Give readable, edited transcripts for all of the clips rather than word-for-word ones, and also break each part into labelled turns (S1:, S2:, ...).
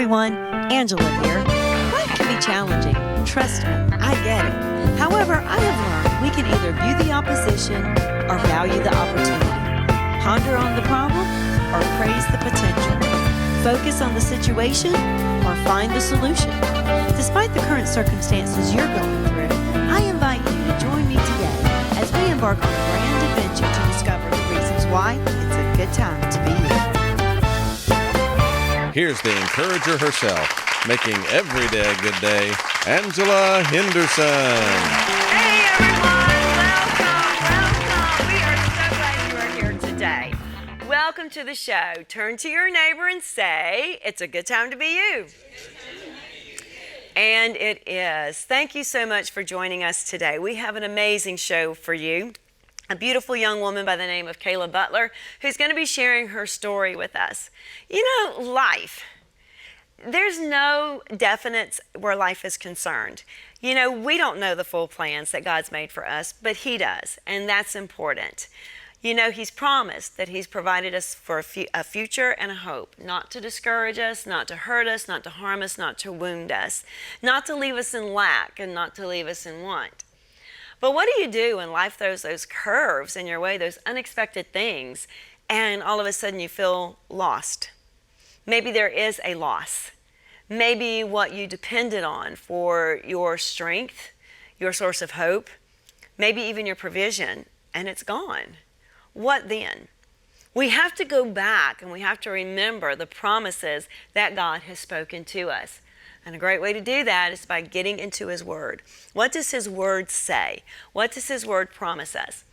S1: everyone, Angela here. Life can be challenging. Trust me, I get it. However, I have learned we can either view the opposition or value the opportunity. Ponder on the problem or praise the potential. Focus on the situation or find the solution. Despite the current circumstances you're going through, I invite you to join me today as we embark on a grand adventure to discover the reasons why it's a good time to be you.
S2: Here's the encourager herself, making every day a good day, Angela Henderson.
S3: Hey everyone, welcome. We are so glad you are here today. Welcome to the show. Turn to your neighbor and say, it's a good time to be you. And it is. Thank you so much for joining us today. We have an amazing show for you. A beautiful young woman by the name of Khayla Butler, who's going to be sharing her story with us. You know, life. There's no definites where life is concerned. You know, we don't know the full plans that God's made for us, but He does, and that's important. You know, He's promised that He's provided us for a future and a hope, not to discourage us, not to hurt us, not to harm us, not to wound us, not to leave us in lack, and not to leave us in want. But what do you do when life throws those curves in your way, those unexpected things, and all of a sudden you feel lost? Maybe there is a loss. Maybe what you depended on for your strength, your source of hope, maybe even your provision, and it's gone. What then? We have to go back and we have to remember the promises that God has spoken to us. And a great way to do that is by getting into His Word. What does His Word say? What does His Word promise us?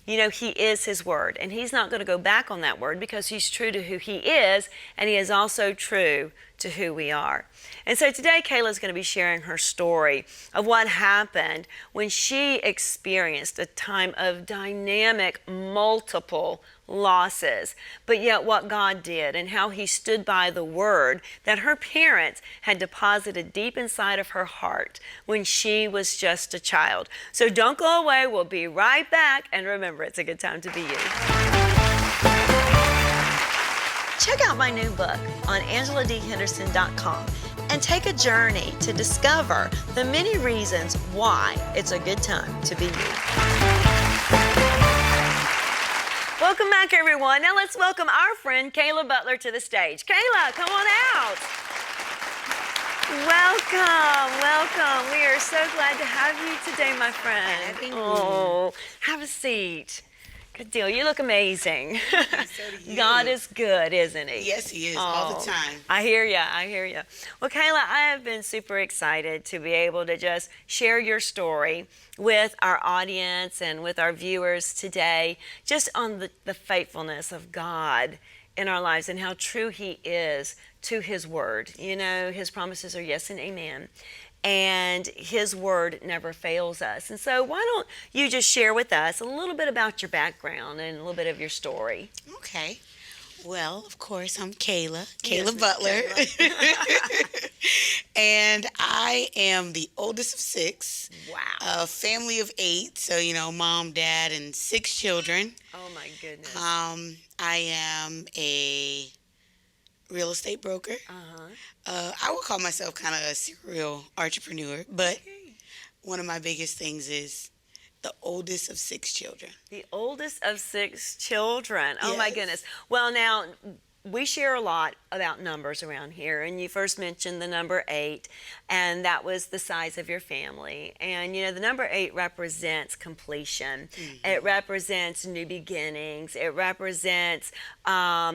S3: You know, He is His Word, and He's not going to go back on that Word because He's true to who He is, and He is also true to who we are. And so today, Khayla is going to be sharing her story of what happened when she experienced a time of dynamic, multiple losses, but yet what God did and how He stood by the Word that her parents had deposited deep inside of her heart when she was just a child. So don't go away. We'll be right back. And remember, it's a good time to be you. Check out my new book on AngelaDHenderson.com and take a journey to discover the many reasons why it's a good time to be you. Welcome back, everyone. Now let's welcome our friend Khayla Butler to the stage. Khayla, come on out. Welcome. We are so glad to have you today, my friend. Oh, have a seat. Good deal. You look amazing.
S4: So do you.
S3: God is good, isn't He?
S4: Yes, He is, all the time.
S3: I hear you. Well, Khayla, I have been super excited to be able to just share your story with our audience and with our viewers today, just on the faithfulness of God in our lives and how true He is to His Word. You know, His promises are yes and amen. And His Word never fails us. And so why don't you just share with us a little bit about your background and a little bit of your story.
S4: Okay. Well, of course, I'm Khayla
S3: Yes,
S4: Butler.
S3: Khayla.
S4: And I am the oldest of 6.
S3: Wow.
S4: A family of 8. So, you know, mom, dad, and 6 children.
S3: Oh, my goodness.
S4: I am a real estate broker. I would call myself kind of a serial entrepreneur, but one of my biggest things is the oldest of 6 children.
S3: The oldest of 6 children. Oh, my
S4: Yes.
S3: goodness. Well, now, we share a lot about numbers around here, and you first mentioned the number 8, and that was the size of your family. And, you know, the number 8 represents completion. Mm-hmm. It represents new beginnings. It represents, a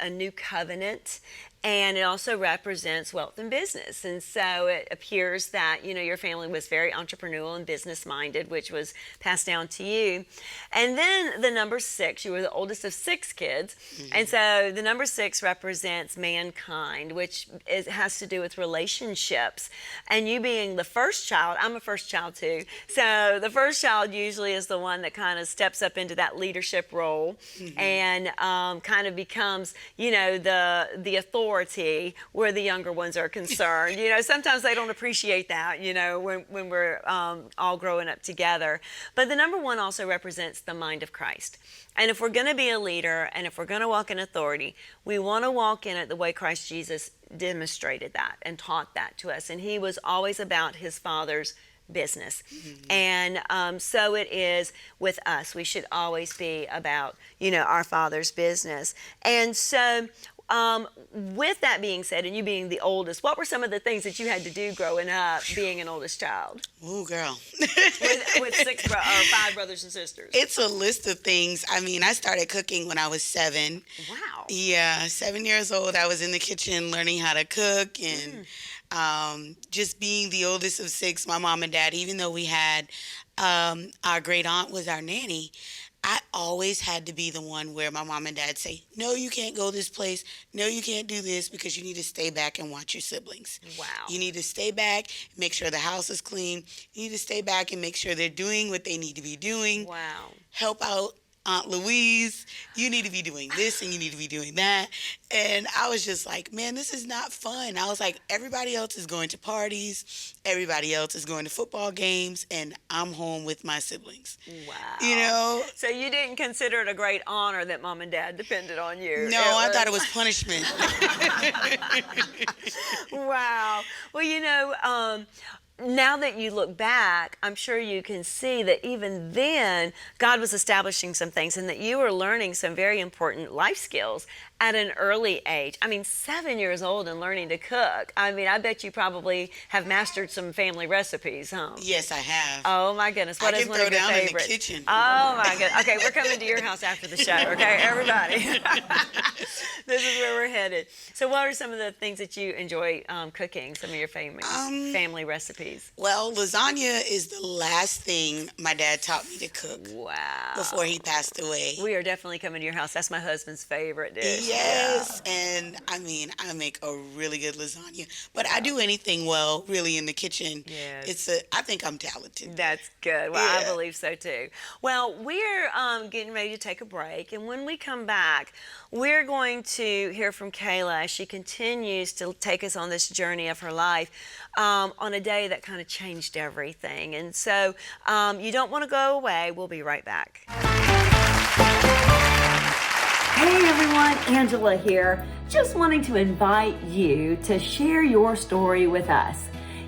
S3: new covenant. And it also represents wealth and business. And so it appears that, you know, your family was very entrepreneurial and business-minded, which was passed down to you. And then the number 6, you were the oldest of 6 kids. Mm-hmm. And so the number 6 represents mankind, which has to do with relationships. And you being the first child, I'm a first child too. So the first child usually is the one that kind of steps up into that leadership role. Mm-hmm. And kind of becomes, you know, the authority authority where the younger ones are concerned. You know, sometimes they don't appreciate that, you know, when we're all growing up together. But the number one also represents the mind of Christ. And if we're going to be a leader and if we're going to walk in authority, we want to walk in it the way Christ Jesus demonstrated that and taught that to us. And he was always about his Father's business. And so it is with us. We should always be about, you know, our Father's business. And so with that being said, and you being the oldest, what were some of the things that you had to do growing up being an oldest child?
S4: Ooh, girl.
S3: with or 5 brothers and sisters.
S4: It's a list of things. I mean, I started cooking when I was 7.
S3: Wow.
S4: Yeah, 7 years old. I was in the kitchen learning how to cook, and just being the oldest of 6, my mom and dad, even though we had our great aunt was our nanny, I always had to be the one where my mom and dad say, no, you can't go this place. No, you can't do this, because you need to stay back and watch your siblings.
S3: Wow.
S4: You need to stay back, make sure the house is clean. You need to stay back and make sure they're doing what they need to be doing.
S3: Wow.
S4: Help out Aunt Louise. You need to be doing this and you need to be doing that. And I was just like, man, this is not fun. I was like, everybody else is going to parties. Everybody else is going to football games. And I'm home with my siblings.
S3: Wow.
S4: You know?
S3: So you didn't consider it a great honor that mom and dad depended on you?
S4: No, I thought it was punishment.
S3: Wow. Well, you know, now that you look back, I'm sure you can see that even then, God was establishing some things and that you were learning some very important life skills at an early age. I mean, 7 years old and learning to cook. I mean, I bet you probably have mastered some family recipes, huh?
S4: Yes, I have.
S3: Oh, my goodness. What is one of your favorites?
S4: I can throw down in the kitchen.
S3: Oh, my goodness. Okay, we're coming to your house after the show, okay, everybody? This is where we're headed. So what are some of the things that you enjoy cooking, some of your family recipes?
S4: Well, lasagna is the last thing my dad taught me to cook.
S3: Wow.
S4: Before he passed away.
S3: We are definitely coming to your house. That's my husband's favorite dish.
S4: Yes, and I mean, I make a really good lasagna, but I do anything well, really, in the kitchen.
S3: Yes.
S4: I think I'm talented.
S3: That's good. Well, I
S4: Yeah.
S3: believe so too. Well, we're getting ready to take a break, and when we come back, we're going to hear from Khayla as she continues to take us on this journey of her life on a day that kind of changed everything. And so you don't want to go away. We'll be right back. Hey everyone, Angela here. Just wanting to invite you to share your story with us.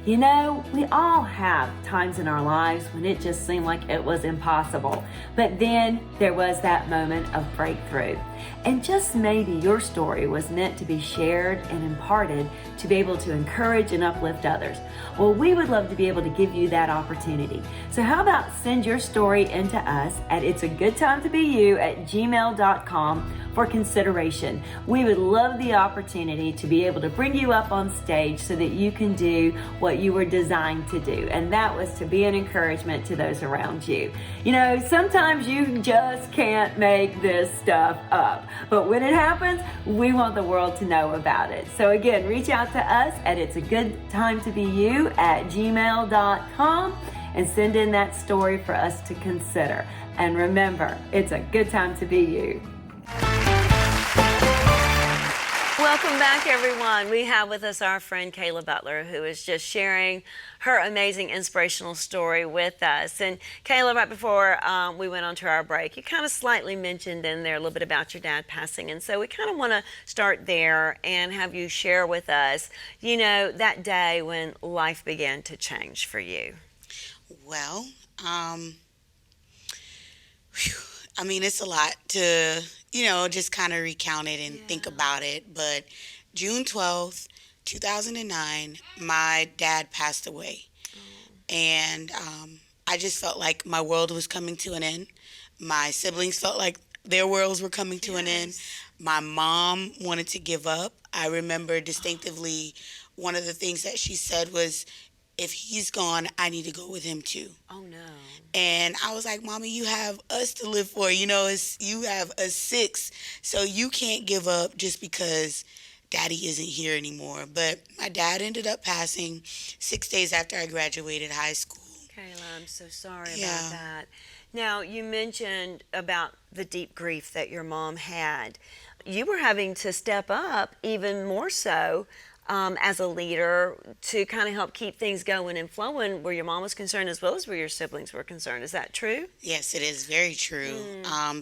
S3: You know, we all have times in our lives when it just seemed like it was impossible. But then there was that moment of breakthrough. And just maybe your story was meant to be shared and imparted to be able to encourage and uplift others. Well, we would love to be able to give you that opportunity. So how about send your story into us at itsagoodtimetobeYou@gmail.com for consideration. We would love the opportunity to be able to bring you up on stage so that you can do what you were designed to do, and that was to be an encouragement to those around you. You know, sometimes you just can't make this stuff up, but when it happens, we want the world to know about it. So again, reach out to us at itsagoodtimetobeYou@gmail.com and send in that story for us to consider. And remember, it's a good time to be you. Welcome back, everyone. We have with us our friend Khayla Butler, who is just sharing her amazing inspirational story with us. And Khayla, right before we went on to our break, you kind of slightly mentioned in there a little bit about your dad passing. And so we kind of want to start there and have you share with us, you know, that day when life began to change for you.
S4: Well, I mean, it's a lot to, you know, just kind of recount it and think about it. But June 12th, 2009, my dad passed away. And I just felt like my world was coming to an end. My siblings felt like their worlds were coming to an end. My mom wanted to give up. I remember distinctively one of the things that she said was, if he's gone, I need to go with him too.
S3: Oh, no.
S4: And I was like, Mommy, you have us to live for. You know, you have us 6. So you can't give up just because Daddy isn't here anymore. But my dad ended up passing 6 days after I graduated high school.
S3: Khayla, I'm so sorry about that. Now, you mentioned about the deep grief that your mom had. you were having to step up even more so as a leader to kind of help keep things going and flowing where your mom was concerned as well as where your siblings were concerned. Is that true?
S4: Yes, it is very true.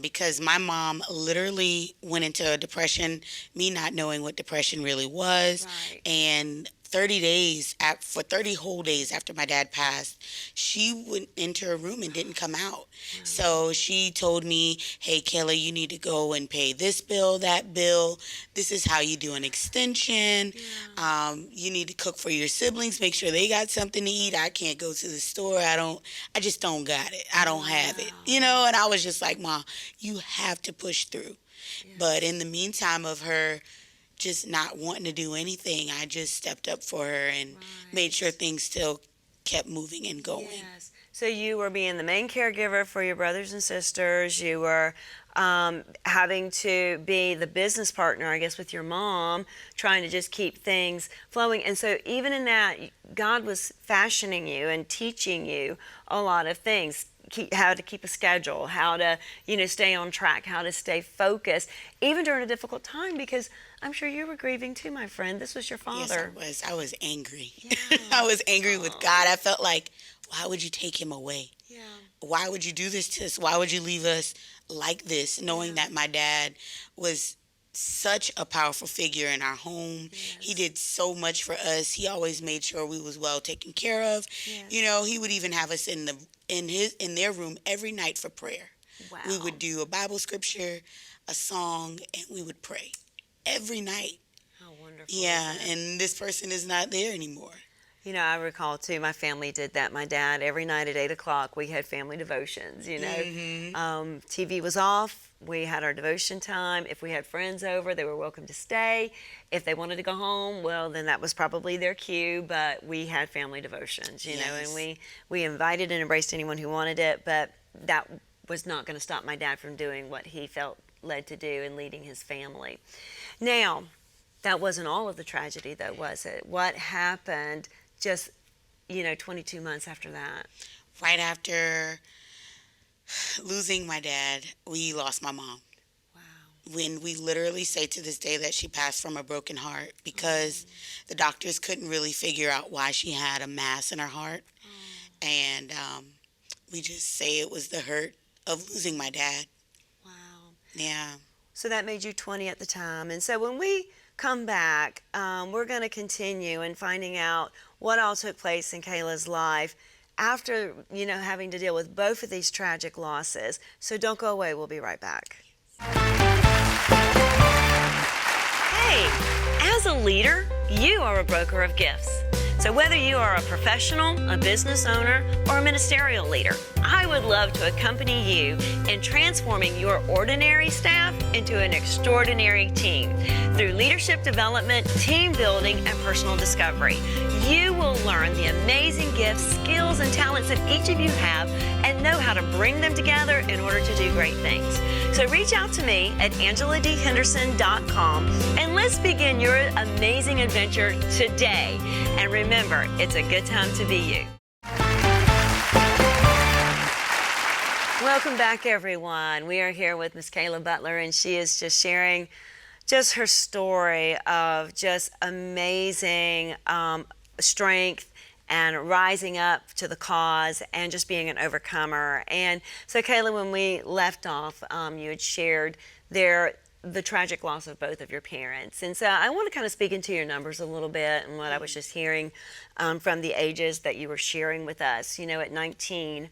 S4: Because my mom literally went into a depression, me not knowing what depression really was.
S3: Right.
S4: And 30 days, for 30 whole days after my dad passed, she went into her room and didn't come out. So she told me, hey, Khayla, you need to go and pay this bill, that bill. This is how you do an extension. You need to cook for your siblings, make sure they got something to eat. I can't go to the store. I just don't got it. I don't have it. And I was just like, Ma, you have to push through. But in the meantime of her just not wanting to do anything, I just stepped up for her and made sure things still kept moving and going.
S3: Yes. So you were being the main caregiver for your brothers and sisters. You were having to be the business partner, I guess, with your mom, trying to just keep things flowing. And so even in that, God was fashioning you and teaching you a lot of things. How to keep a schedule, how to, stay on track, how to stay focused, even during a difficult time, because I'm sure you were grieving too, my friend. This was your father.
S4: Yes, I was angry.
S3: Yeah.
S4: I was angry with God. I felt like, why would you take him away?
S3: Yeah.
S4: Why would you do this to us? Why would you leave us like this, knowing that my dad was such a powerful figure in our home.
S3: Yes.
S4: He did so much for us. He always made sure we was well taken care of.
S3: Yes.
S4: He would even have us in their room every night for prayer.
S3: Wow.
S4: We would do a Bible scripture, a song, and we would pray every night.
S3: How wonderful.
S4: Yeah, and this person is not there anymore.
S3: I recall too, my family did that. My dad, every night at 8 o'clock, we had family devotions, TV was off. We had our devotion time. If we had friends over, they were welcome to stay. If they wanted to go home, well, then that was probably their cue, but we had family devotions,
S4: Yes.
S3: and we invited and embraced anyone who wanted it, but that was not going to stop my dad from doing what he felt led to do and leading his family. Now, that wasn't all of the tragedy, though, was it? What happened just, 22 months after that?
S4: Right after losing my dad, we lost my mom.
S3: Wow.
S4: When we literally say to this day that she passed from a broken heart because the doctors couldn't really figure out why she had a mass in her heart. And we just say it was the hurt of losing my dad.
S3: Wow.
S4: Yeah.
S3: So that made you 20 at the time. And so when we come back, we're going to continue and finding out what all took place in Khayla's life after, having to deal with both of these tragic losses. So don't go away. We'll be right back. Hey, as a leader, you are a broker of gifts. So whether you are a professional, a business owner, or a ministerial leader, I would love to accompany you in transforming your ordinary staff into an extraordinary team through leadership development, team building, and personal discovery. You will learn the amazing gifts, skills, and talents that each of you have and know how to bring them together in order to do great things. So reach out to me at angeladhenderson.com and let's begin your amazing adventure today. And remember, it's a good time to be you. Welcome back, everyone. We are here with Miss Khayla Butler, and she is just sharing just her story of just amazing strength and rising up to the cause and just being an overcomer. And so, Khayla, when we left off, you had shared the tragic loss of both of your parents. And so I want to kind of speak into your numbers a little bit and what I was just hearing from the ages that you were sharing with us. At 19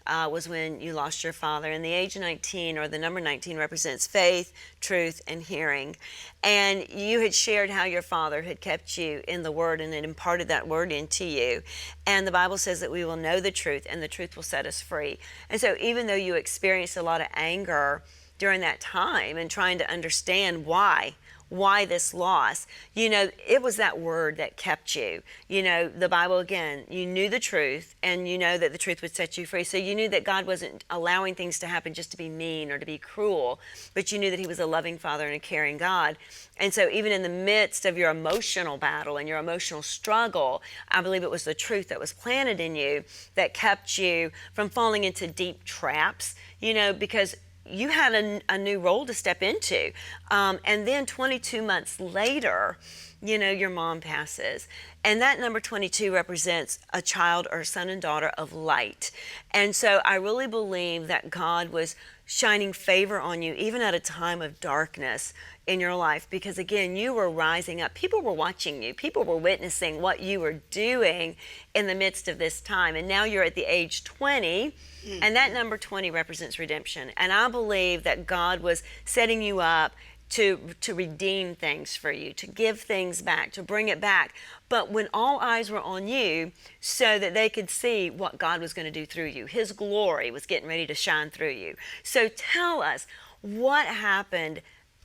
S3: was when you lost your father, and the age 19, or the number 19, represents faith, truth, and hearing. And you had shared how your father had kept you in the Word and had imparted that Word into you. And the Bible says that we will know the truth, and the truth will set us free. And so even though you experienced a lot of anger during that time and trying to understand why this loss, it was that word that kept you. The Bible, again, you knew the truth, and you know that the truth would set you free. So you knew that God wasn't allowing things to happen just to be mean or to be cruel, but you knew that He was a loving Father and a caring God. And so even in the midst of your emotional battle and your emotional struggle, I believe it was the truth that was planted in you that kept you from falling into deep traps, because you had a new role to step into. And then 22 months later, your mom passes. And that number 22 represents a child or son and daughter of light. And so I really believe that God was shining favor on you, even at a time of darkness in your life, because again, you were rising up. People were watching you. People were witnessing what you were doing in the midst of this time. And now you're at the age 20, and that number 20 represents redemption. And I believe that God was setting you up to redeem things for you, to give things back, to bring it back. But when all eyes were on you, so that they could see what God was going to do through you. His glory was getting ready to shine through you. So tell us, what happened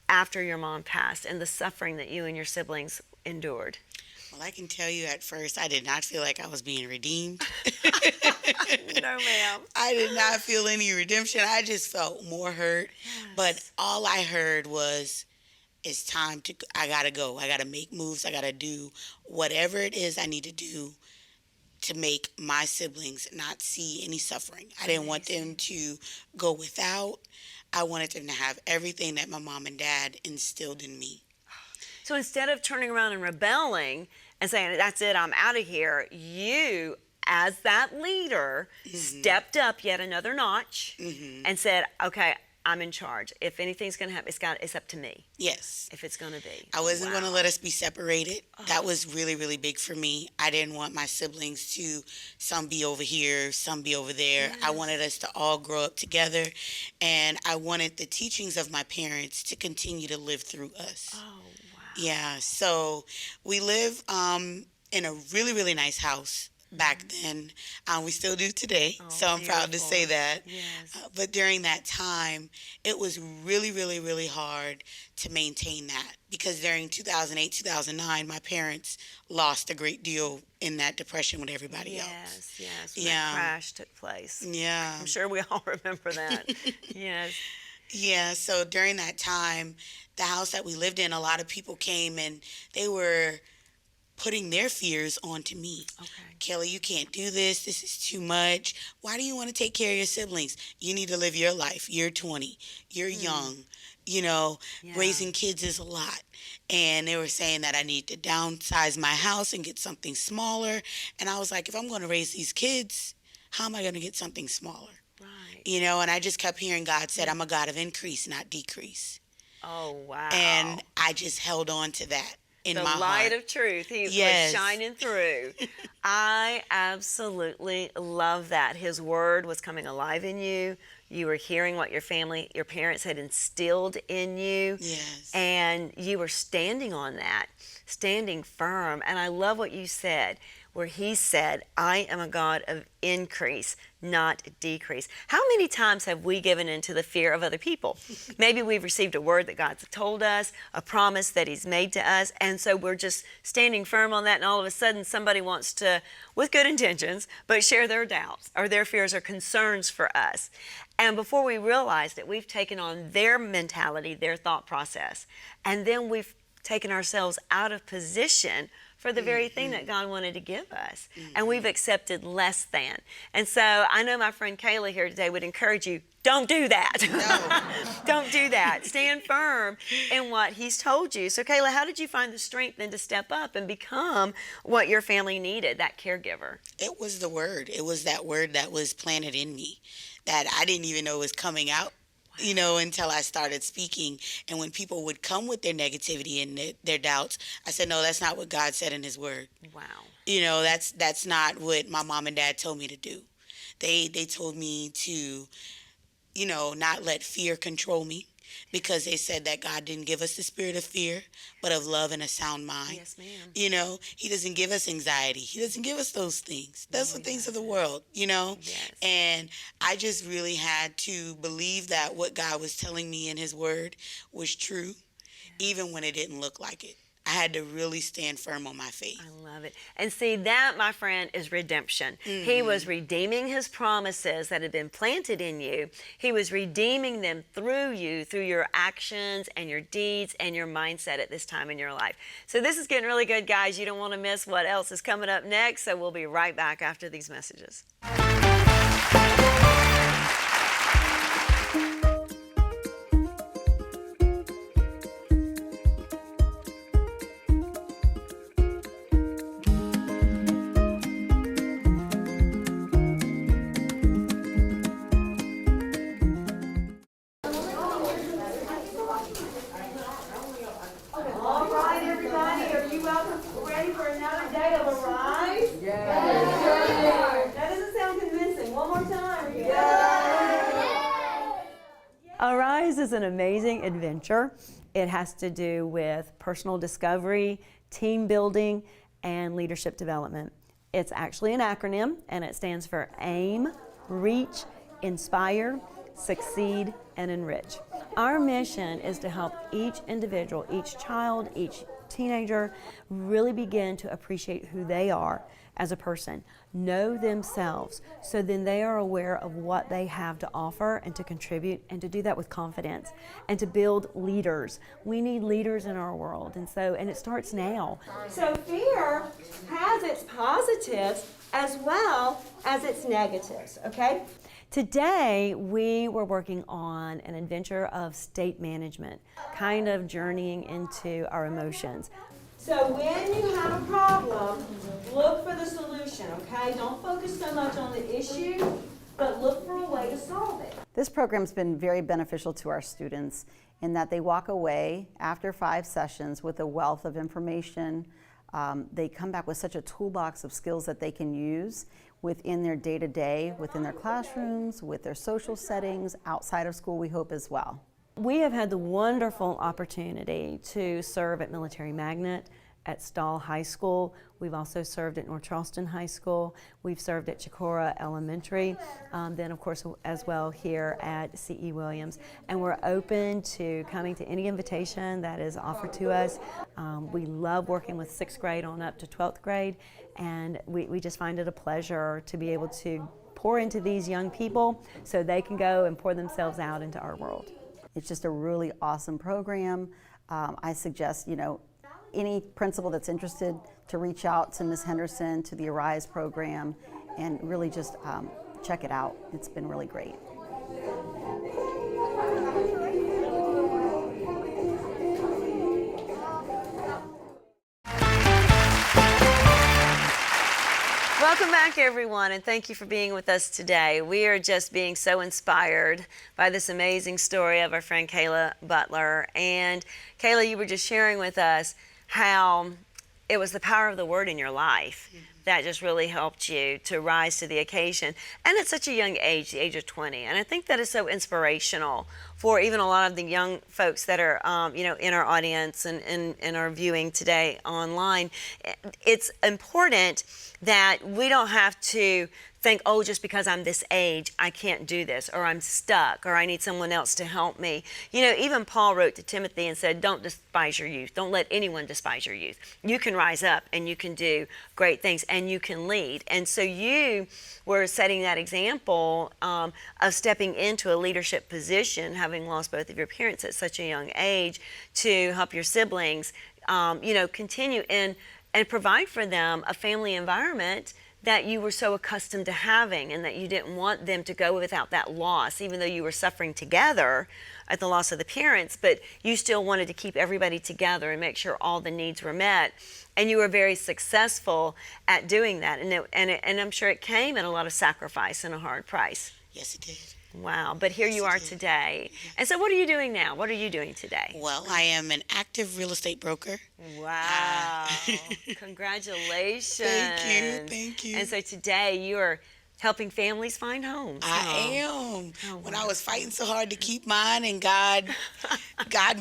S3: after your mom passed and the suffering that you and your siblings endured?
S4: Well, I can tell you at first, I did not feel like I was being redeemed.
S3: No, ma'am.
S4: I did not feel any redemption. I just felt more hurt.
S3: Yes.
S4: But all I heard was, it's time to, I got to go. I got to make moves. I got to do whatever it is I need to do to make my siblings not see any suffering. I didn't want them to go without. I wanted them to have everything that my mom and dad instilled in me.
S3: So instead of turning around and rebelling and saying, that's it, I'm out of here, you, as that leader, stepped up yet another notch and said, okay, I'm in charge. If anything's going to happen, it's up to me.
S4: Yes.
S3: If it's going to be.
S4: I wasn't going to let us be separated. That was really, really big for me. I didn't want my siblings to, some be over here, some be over there.
S3: Yes.
S4: I wanted us to all grow up together. And I wanted the teachings of my parents to continue to live through us.
S3: Oh, wow.
S4: Yeah. So we live in a really, really nice house. Back then, we still do today, so I'm proud to say that.
S3: Yes.
S4: But during that time, it was really, really, really hard to maintain that, because during 2008, 2009, my parents lost a great deal in that depression with everybody else.
S3: Yes, when that crash took place.
S4: Yeah.
S3: I'm sure we all remember that. Yes.
S4: Yeah, so during that time, the house that we lived in, a lot of people came and they were putting their fears onto me.
S3: Okay.
S4: Khayla, you can't do this. This is too much. Why do you want to take care of your siblings? You need to live your life. You're 20. You're young. Raising kids is a lot. And they were saying that I need to downsize my house and get something smaller. And I was like, if I'm going to raise these kids, how am I going to get something smaller?
S3: Right.
S4: And I just kept hearing God said, I'm a God of increase, not decrease.
S3: Oh, wow.
S4: And I just held on to that. In
S3: the
S4: my
S3: light
S4: heart.
S3: of truth. He was
S4: Yes.
S3: shining through. I absolutely love that. His word was coming alive in you. You were hearing what your parents had instilled in you.
S4: Yes.
S3: And you were standing on that, standing firm. And I love what you said, where he said, I am a God of increase, not decrease. How many times have we given into the fear of other people? Maybe we've received a word that God's told us, a promise that he's made to us, and so we're just standing firm on that, and all of a sudden somebody wants to, with good intentions, but share their doubts or their fears or concerns for us. And before we realize that, we've taken on their mentality, their thought process, and then we've taken ourselves out of position for the very thing that God wanted to give us. And we've accepted less than. And so I know my friend Khayla here today would encourage you, don't do that.
S4: No.
S3: Don't do that. Stand firm in what he's told you. So Khayla, how did you find the strength then to step up and become what your family needed, that caregiver?
S4: It was the word. It was that word that was planted in me that I didn't even know was coming out. Until I started speaking. And when people would come with their negativity and their doubts, I said, no, that's not what God said in his word.
S3: Wow.
S4: That's not what my mom and dad told me to do. They told me to, not let fear control me, because they said that God didn't give us the spirit of fear, but of love and a sound mind.
S3: Yes, ma'am.
S4: He doesn't give us anxiety. He doesn't give us those things. Those are things of the world,
S3: Yes.
S4: And I just really had to believe that what God was telling me in his word was true, even when it didn't look like it. I had to really stand firm on my faith.
S3: I love it. And see, that, my friend, is redemption. He was redeeming his promises that had been planted in you. He was redeeming them through you, through your actions and your deeds and your mindset at this time in your life. So this is getting really good, guys. You don't want to miss what else is coming up next. So we'll be right back after these messages. of Arise? Yes. That doesn't sound convincing. One more time. Yes. Arise is an amazing adventure. It has to do with personal discovery, team building, and leadership development. It's actually an acronym, and it stands for AIM, Reach, Inspire, Succeed, and Enrich. Our mission is to help each individual, each child, each teenager really begin to appreciate who they are as a person, know themselves, so then they are aware of what they have to offer and to contribute, and to do that with confidence, and to build leaders. We need leaders in our world, and it starts now. So fear has its positives as well as its negatives, okay? Today, we were working on an adventure of state management, kind of journeying into our emotions. So when you have a problem, look for the solution, okay? Don't focus so much on the issue, but look for a way to solve it.
S5: This program's been very beneficial to our students in that they walk away after 5 sessions with a wealth of information. They come back with such a toolbox of skills that they can use within their day-to-day, within their classrooms, with their social settings, outside of school, we hope as well.
S1: We have had the wonderful opportunity to serve at Military Magnet, at Stahl High School. We've also served at North Charleston High School. We've served at Chicora Elementary, then of course as well here at C.E. Williams. And we're open to coming to any invitation that is offered to us. We love working with 6th grade on up to 12th grade, and we just find it a pleasure to be able to pour into these young people so they can go and pour themselves out into our world.
S5: It's just a really awesome program. I suggest, any principal that's interested to reach out to Ms. Henderson, to the Arise program, and really just check it out. It's been really great.
S3: Welcome back, everyone, and thank you for being with us today. We are just being so inspired by this amazing story of our friend Khayla Butler. And Khayla, you were just sharing with us how it was the power of the word in your life that just really helped you to rise to the occasion. And at such a young age, the age of 20. And I think that is so inspirational for even a lot of the young folks that are, in our audience and in our viewing today online. It's important that we don't have to think, oh, just because I'm this age, I can't do this, or I'm stuck, or I need someone else to help me. Even Paul wrote to Timothy and said, don't despise your youth. Don't let anyone despise your youth. You can rise up and you can do great things and you can lead. And so you were setting that example of stepping into a leadership position, having lost both of your parents at such a young age, to help your siblings, continue and provide for them a family environment that you were so accustomed to having, and that you didn't want them to go without that loss, even though you were suffering together at the loss of the parents, but you still wanted to keep everybody together and make sure all the needs were met. And you were very successful at doing that. And I'm sure it came at a lot of sacrifice and a hard price.
S4: Yes, it did.
S3: Wow, but here you are today. And so what are you doing now? What are you doing today?
S4: Well, I am an active real estate broker.
S3: Wow. Congratulations.
S4: Thank you.
S3: And so today you're helping families find homes.
S4: I am.
S3: Oh,
S4: when I was fighting so hard to keep mine, and God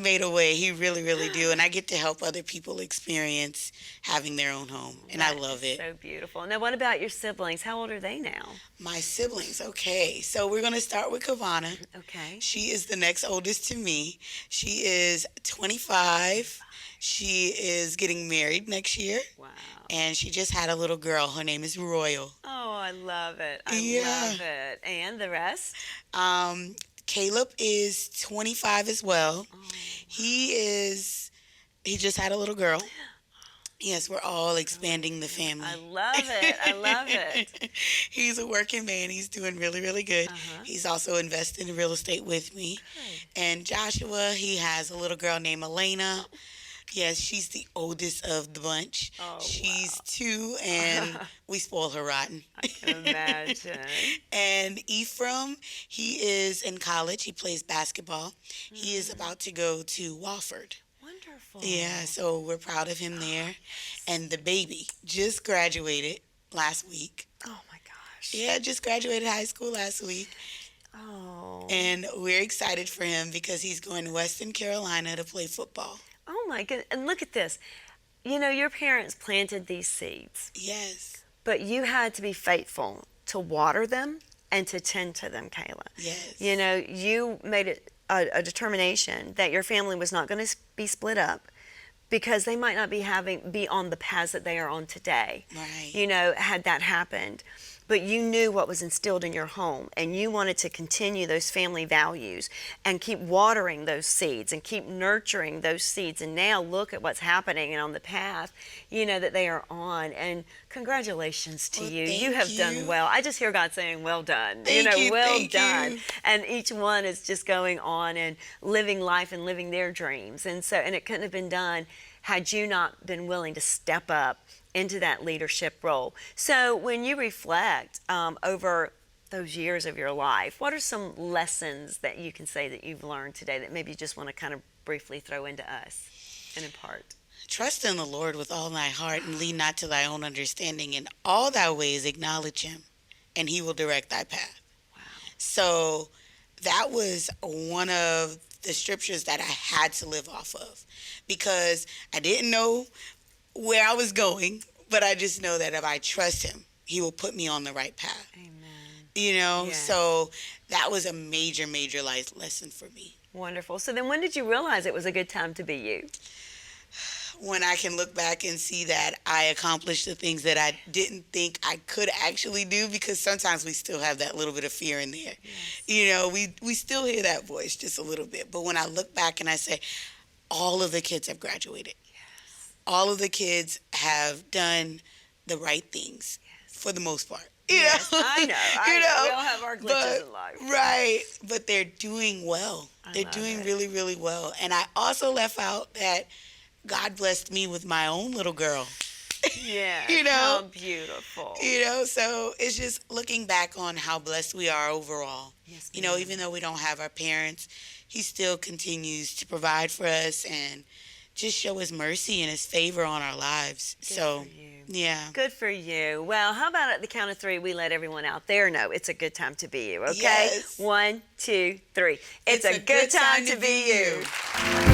S4: made a way. He really, really do. And I get to help other people experience having their own home. And I love it.
S3: So beautiful. Now, what about your siblings? How old are they now?
S4: My siblings, okay. So we're going to start with Kavana.
S3: Okay.
S4: She is the next oldest to me. She is 25. She is getting married next year.
S3: Wow.
S4: And she just had a little girl. Her name is Royal.
S3: Oh, I love it. I love it. And the rest?
S4: Caleb is 25 as well.
S3: Oh.
S4: He just had a little girl. Yes, we're all expanding the family.
S3: I love it. I love it.
S4: He's a working man. He's doing really, really good. He's also invested in real estate with me.
S3: Good.
S4: And Joshua, he has a little girl named Elena. Yes, she's the oldest of the bunch.
S3: Oh,
S4: she's
S3: wow.
S4: 2, and we spoil her rotten.
S3: I can imagine.
S4: And Ephraim, he is in college. He plays basketball. He is about to go to Wofford.
S3: Wonderful.
S4: Yeah, so we're proud of him there. And the baby just graduated last week.
S3: Oh my gosh.
S4: Yeah, just graduated high school last week.
S3: Oh.
S4: And we're excited for him because he's going to Western Carolina to play football.
S3: Oh my goodness. And look at this. You know, your parents planted these seeds,
S4: Yes,
S3: but you had to be faithful to water them and to tend to them, Khayla.
S4: yes.
S3: You know, you made it a determination that your family was not going to be split up because they might not be on the paths that they are on today.
S4: Right.
S3: You know, had that happened. But you knew what was instilled in your home, and you wanted to continue those family values and keep watering those seeds and keep nurturing those seeds. And now look at what's happening and on the path, you know, that they are on. And congratulations to
S4: Well,
S3: you.
S4: thank
S3: You have
S4: you.
S3: done well. I just hear God saying, well done.
S4: Thank
S3: you know,
S4: you,
S3: well
S4: thank
S3: done.
S4: you.
S3: And each one is just going on and living life and living their dreams. And it couldn't have been done had you not been willing to step up into that leadership role. So when you reflect over those years of your life, what are some lessons that you can say that you've learned today that maybe you just want to kind of briefly throw into us and impart?
S4: Trust in the Lord with all thy heart and lean not to thy own understanding. In all thy ways acknowledge him, and he will direct thy path.
S3: Wow.
S4: So that was one of the scriptures that I had to live off of because I didn't know where I was going, but I just know that if I trust him, he will put me on the right path.
S3: Amen.
S4: You know,
S3: Yes.
S4: so that was a major, major life lesson for me.
S3: Wonderful. So then when did you realize it was a good time to be you?
S4: When I can look back and see that I accomplished the things that I didn't think I could actually do, because sometimes we still have that little bit of fear in there.
S3: Yes.
S4: You know, we still hear that voice just a little bit. But when I look back and I say, all of the kids have graduated. All of the kids have done the right things for the most part. You
S3: Yes,
S4: know?
S3: I know.
S4: You know?
S3: We all have our glitches in life.
S4: Right. But they're doing well. They're
S3: love
S4: doing
S3: it.
S4: really, really well. And I also left out that God blessed me with my own little girl.
S3: Yeah.
S4: You know?
S3: How beautiful.
S4: You know, so it's just looking back on how blessed we are overall.
S3: Yes,
S4: You know,
S3: ma'am.
S4: even though we don't have our parents, he still continues to provide for us and just show his mercy and his favor on our lives.
S3: Good
S4: So,
S3: for you.
S4: yeah.
S3: Good for you. Well, how about at the count of three, we let everyone out there know it's a good time to be you, okay?
S4: Yes.
S3: 1, 2, 3. It's a good time to be you.